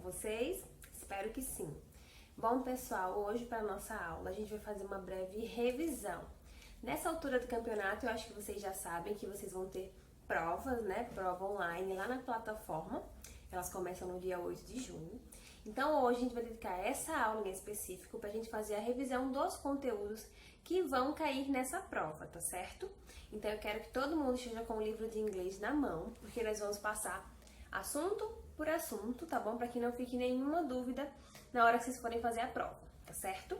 vocês? Espero que sim. Bom, pessoal, hoje para nossa aula a gente vai fazer uma breve revisão. Nessa altura do campeonato, eu acho que vocês já sabem que vocês vão ter provas, né? Prova online lá na plataforma. Elas começam no dia 8 de junho. Então, hoje a gente vai dedicar essa aula em específico para a gente fazer a revisão dos conteúdos que vão cair nessa prova, tá certo? Então, eu quero que todo mundo esteja com o livro de inglês na mão, porque nós vamos passar assunto por assunto, tá bom? Para que não fique nenhuma dúvida na hora que vocês forem fazer a prova, tá certo?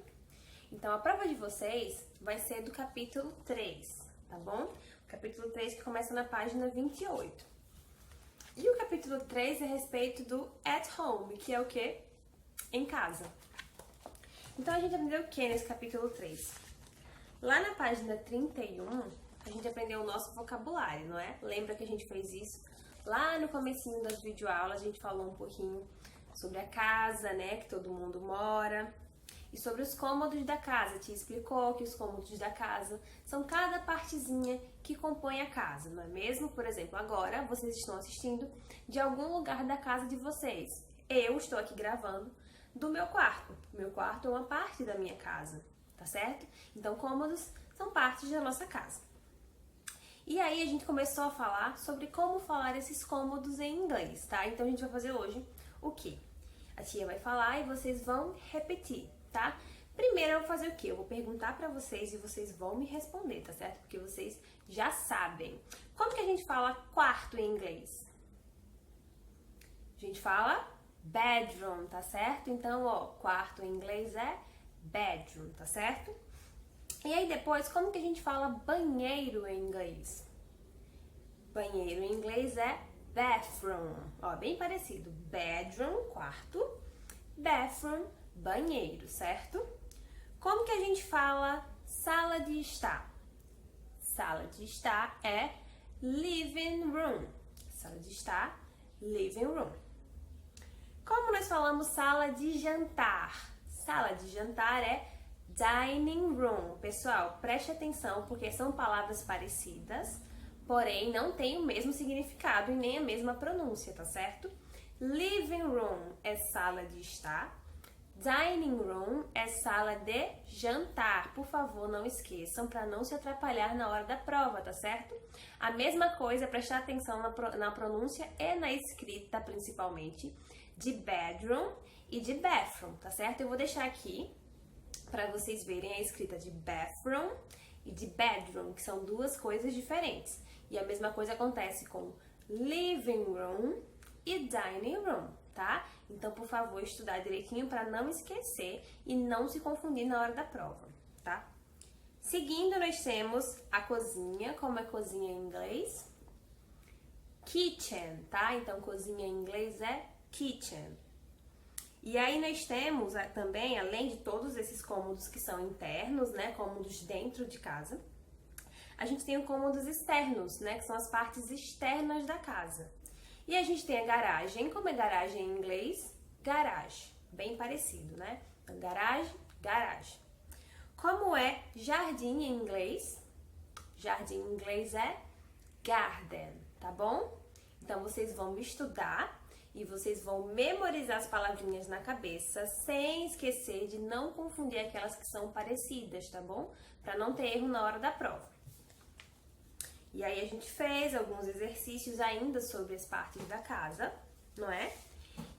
Então, a prova de vocês vai ser do capítulo 3, tá bom? O capítulo 3 que começa na página 28. E o capítulo 3 é a respeito do at home, que é o quê? Em casa. Então, a gente aprendeu o que nesse capítulo 3? Lá na página 31, a gente aprendeu o nosso vocabulário, não é? Lembra que a gente fez isso? Lá no comecinho das videoaulas, a gente falou um pouquinho sobre a casa, né? Que todo mundo mora. E sobre os cômodos da casa. Te explicou que os cômodos da casa são cada partezinha que compõe a casa, não é mesmo? Por exemplo, agora vocês estão assistindo de algum lugar da casa de vocês. Eu estou aqui gravando do meu quarto. Meu quarto é uma parte da minha casa, tá certo? Então, cômodos são partes da nossa casa. E aí a gente começou a falar sobre como falar esses cômodos em inglês, tá? Então a gente vai fazer hoje o quê? A tia vai falar e vocês vão repetir, tá? Primeiro eu vou fazer o quê? Eu vou perguntar pra vocês e vocês vão me responder, tá certo? Porque vocês já sabem. Como que a gente fala quarto em inglês? A gente fala bedroom, tá certo? Então, ó, quarto em inglês é bedroom, tá certo? E aí depois, como que a gente fala banheiro em inglês? Banheiro em inglês é bathroom. Ó, bem parecido. Bedroom, quarto. Bathroom, banheiro, certo? Como que a gente fala sala de estar? Sala de estar é living room. Sala de estar, living room. Como nós falamos sala de jantar? Sala de jantar é dining room. Pessoal, preste atenção porque são palavras parecidas, porém não tem o mesmo significado e nem a mesma pronúncia, tá certo? Living room é sala de estar, dining room é sala de jantar. Por favor, não esqueçam para não se atrapalhar na hora da prova, tá certo? A mesma coisa, prestar atenção na pronúncia e na escrita, principalmente, de bedroom e de bathroom, tá certo? Eu vou deixar aqui para vocês verem a escrita de bathroom e de bedroom, que são duas coisas diferentes. E a mesma coisa acontece com living room e dining room, tá? Então, por favor, estudar direitinho para não esquecer e não se confundir na hora da prova, tá? Seguindo, nós temos a cozinha. Como é cozinha em inglês? Kitchen, tá? Então, cozinha em inglês é kitchen. E aí nós temos também, além de todos esses cômodos que são internos, né, cômodos dentro de casa, a gente tem os cômodos externos, né, que são as partes externas da casa. E a gente tem a garagem. Como é garagem em inglês? Garage, bem parecido, né? Então, garagem, garagem. Como é jardim em inglês? Jardim em inglês é garden, tá bom? Então, vocês vão estudar e vocês vão memorizar as palavrinhas na cabeça, sem esquecer de não confundir aquelas que são parecidas, tá bom? Para não ter erro na hora da prova. E aí a gente fez alguns exercícios ainda sobre as partes da casa, não é?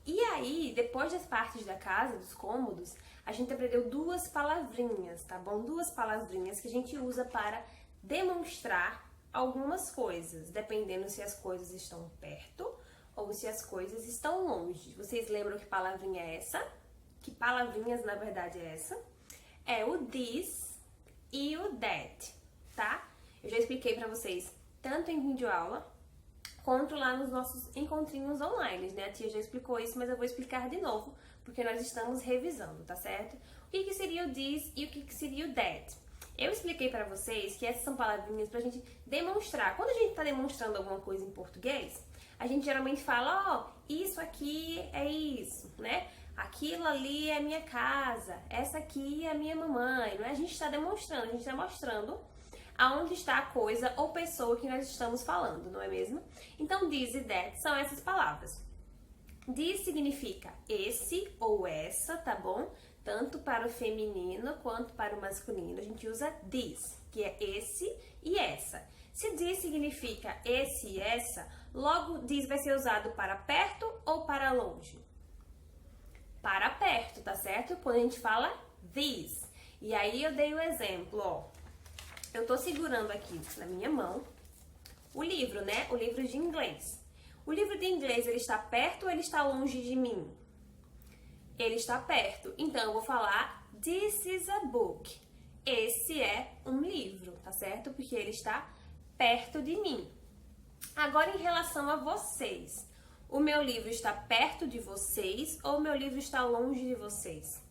E aí, depois das partes da casa, dos cômodos, a gente aprendeu duas palavrinhas, tá bom? Duas palavrinhas que a gente usa para demonstrar algumas coisas, dependendo se as coisas estão perto ou se as coisas estão longe. Vocês lembram que palavrinha é essa? Que palavrinhas, na verdade, é essa? É o this e o that, tá? Eu já expliquei pra vocês, tanto em videoaula, quanto lá nos nossos encontrinhos online, né? A tia já explicou isso, mas eu vou explicar de novo, porque nós estamos revisando, tá certo? O que seria o this e o que seria o that? Eu expliquei pra vocês que essas são palavrinhas pra gente demonstrar. Quando a gente tá demonstrando alguma coisa em português, a gente geralmente fala, ó, isso aqui é isso, né? Aquilo ali é minha casa, essa aqui é a minha mamãe, não é? A gente está demonstrando, a gente está mostrando aonde está a coisa ou pessoa que nós estamos falando, não é mesmo? Então, this e that são essas palavras. This significa esse ou essa, tá bom? Tanto para o feminino quanto para o masculino. A gente usa this, que é esse e essa. Se this significa esse e essa, logo this vai ser usado para perto ou para longe? Para perto, tá certo? Quando a gente fala this. E aí eu dei o exemplo, ó. Eu tô segurando aqui na minha mão o livro, né? O livro de inglês. O livro de inglês, ele está perto ou ele está longe de mim? Ele está perto. Então, eu vou falar this is a book. Esse é um livro, tá certo? Porque ele está perto de mim. Agora, em relação a vocês. O meu livro está perto de vocês ou o meu livro está longe de vocês?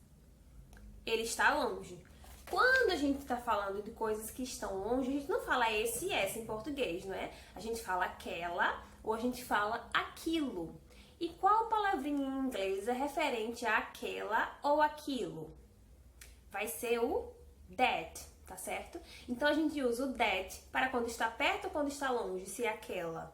Ele está longe. Quando a gente está falando de coisas que estão longe, a gente não fala esse e essa em português, não é? A gente fala aquela ou a gente fala aquilo. E qual palavrinha em inglês é referente a aquela ou aquilo? Vai ser o that, tá certo? Então a gente usa o that para quando está perto ou quando está longe, se é aquela.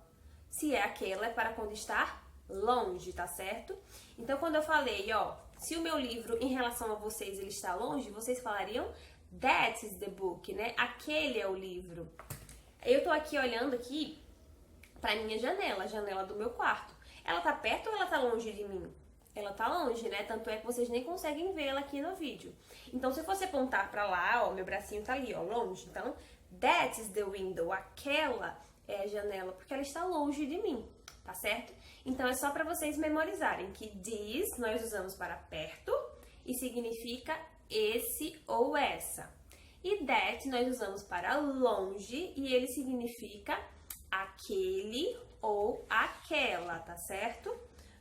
Se é aquela, é para quando está longe, tá certo? Então quando eu falei, ó, se o meu livro em relação a vocês ele está longe, vocês falariam that is the book, né? Aquele é o livro. Eu tô aqui olhando aqui pra minha janela, a janela do meu quarto. Ela tá perto ou ela tá longe de mim? Ela tá longe, né? Tanto é que vocês nem conseguem vê-la aqui no vídeo. Então, se você apontar pra lá, ó, meu bracinho tá ali, ó, longe. Então, that is the window. Aquela é a janela, porque ela está longe de mim, tá certo? Então, é só pra vocês memorizarem que this nós usamos para perto e significa esse ou essa. E that nós usamos para longe e ele significa aquele ou aquela, tá certo?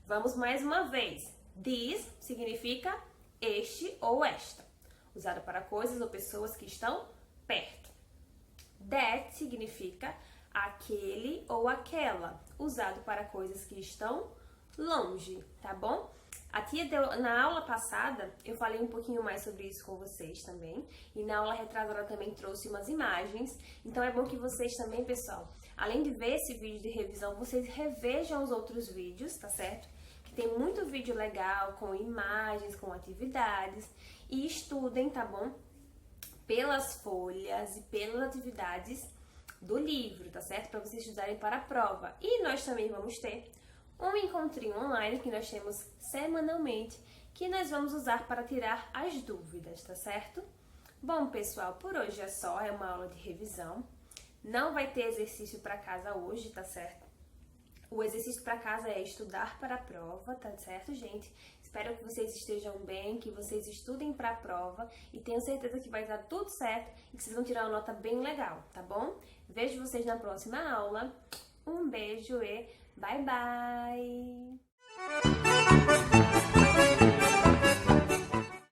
Vamos mais uma vez. This significa este ou esta, usado para coisas ou pessoas que estão perto. That significa aquele ou aquela, usado para coisas que estão longe, tá bom? A tia na aula passada, eu falei um pouquinho mais sobre isso com vocês também. E na aula retrasada ela também trouxe umas imagens. Então é bom que vocês também, pessoal, além de ver esse vídeo de revisão, vocês revejam os outros vídeos, tá certo? Que tem muito vídeo legal, com imagens, com atividades. E estudem, tá bom? Pelas folhas e pelas atividades do livro, tá certo? Para vocês estudarem para a prova. E nós também vamos ter um encontrinho online que nós temos semanalmente, que nós vamos usar para tirar as dúvidas, tá certo? Bom, pessoal, por hoje é só, é uma aula de revisão. Não vai ter exercício para casa hoje, tá certo? O exercício para casa é estudar para a prova, tá certo, gente? Espero que vocês estejam bem, que vocês estudem para a prova e tenho certeza que vai dar tudo certo e que vocês vão tirar uma nota bem legal, tá bom? Vejo vocês na próxima aula. Um beijo e bye bye!